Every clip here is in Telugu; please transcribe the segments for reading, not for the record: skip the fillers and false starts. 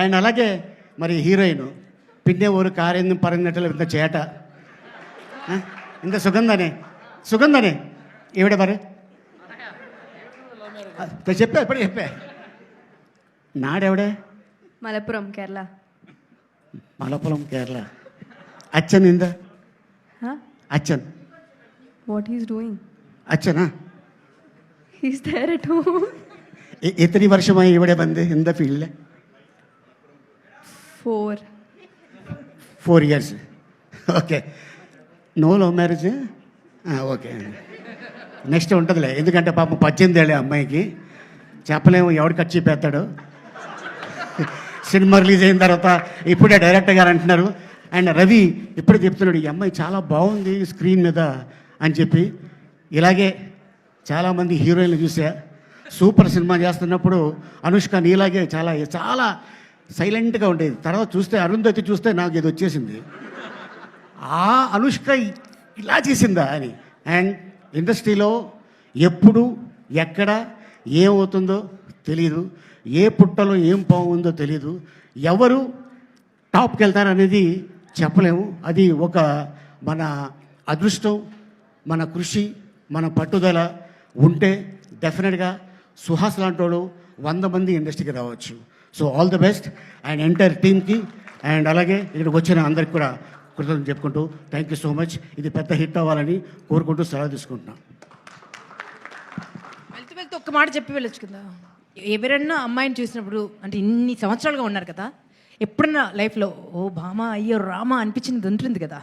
అండ్ అలాగే మరి హీరోయిన్ പിന്നെ ഒരു കാര്യം പറഞ്ഞിട്ടുള്ള ఇంత ചേട്ട ఇంత സുഗന്ധനെ എവിടെ പറ చెప్పా ఎప్పుడు చెప్పా നാടെവിടെ മലപ്പുറം കേരള. മലപ്പുറം കേരള. അച്ഛൻ എന്താ അച്ഛൻ വാട്ട് ഹീസ് ഡൂയിങ്? അച്ഛനാ ഹീസ് ദേർ അറ്റ് ഹോം. എത്ര വർഷമായി ഇവിടെ വന്ന് എന്താ ഫീൽഡിൽ? 4 years. Okay. No love marriage? Okay. Next ఉంటుందిలే, ఎందుకంటే పాపం 18 ఏళ్ళే అమ్మాయికి, చెప్పలేము ఎవడు కట్ చెప్పేస్తాడు. సినిమా రిలీజ్ అయిన తర్వాత ఇప్పుడే డైరెక్టర్ గారు అంటున్నారు, అండ్ రవి ఇప్పుడే చెప్తున్నాడు, ఈ అమ్మాయి చాలా బాగుంది స్క్రీన్ మీద అని చెప్పి. ఇలాగే చాలామంది హీరోయిన్లు చూసా, సూపర్ సినిమా చేస్తున్నప్పుడు అనుష్క నీలాగే చాలా చాలా సైలెంట్గా ఉండేది. తర్వాత చూస్తే అరుంధతి చూస్తే నాకు ఇది వచ్చేసింది, ఆ అనుష్క ఇలా చేసిందా అని. అండ్ ఇండస్ట్రీలో ఎప్పుడు ఎక్కడ ఏమవుతుందో తెలీదు, ఏ పుట్టలో ఏం బాగుందో తెలీదు, ఎవరు టాప్కి వెళ్తారనేది చెప్పలేము. అది ఒక మన అదృష్టం, మన కృషి, మన పట్టుదల ఉంటే డెఫినెట్గా సుహాస్ లాంటి వాడు 100 మంది ఇండస్ట్రీకి రావచ్చు. So all the best and entire టీమ్కి, అండ్ అలాగే ఇక్కడికి వచ్చిన అందరికి కూడా కృతజ్ఞతలు చెప్పుకుంటూ థ్యాంక్ యూ సో మచ్. ఇది పెద్ద హిట్ అవ్వాలని కోరుకుంటూ సెలవు తీసుకుంటున్నాను. వెళ్తూ ఒక్క మాట చెప్పి వెళ్ళొచ్చు కదా, ఎవరన్నా అమ్మాయిని చూసినప్పుడు, అంటే ఇన్ని సంవత్సరాలుగా ఉన్నారు కదా, ఎప్పుడన్నా లైఫ్లో ఓ భామ అయ్యో రామ అనిపించింది ఉంటుంది కదా?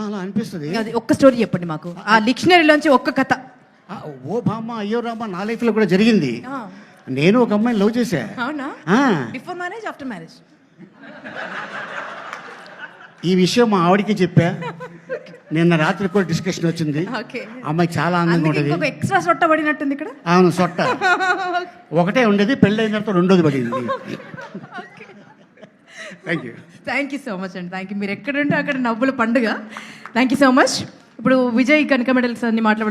అలా అనిపిస్తుంది. అది ఒక్క స్టోరీ చెప్పండి మాకు, ఆ డిక్షనరీలోంచి ఒక్క కథ. ఓ భామ అయ్యో రామ నా లైఫ్లో కూడా జరిగింది. నేను ఒక అమ్మాయిని లవ్ చేశా. అవునా? Before marriage, after marriage? ఈ విషయం మా ఆవిడికి చెప్పా, నిన్న రాత్రి కూడా డిస్కషన్ వచ్చింది. అమ్మాయి చాలా అందంగా ఉండేది. ఎక్స్ట్రా సొట్ట పడినట్టుంది ఇక్కడ. అవును, సొట్ట ఒకటే ఉండేది, పెళ్ళైన తర్వాత రెండోది పడింది. థ్యాంక్ యూ సో మచ్ అండి. Thank you. మీరు ఎక్కడుంటే అక్కడ నవ్వుల పండుగ. Thank you so much. ఇప్పుడు విజయ్ కనక మెడల్స్ అన్ని మాట్లాడాలి.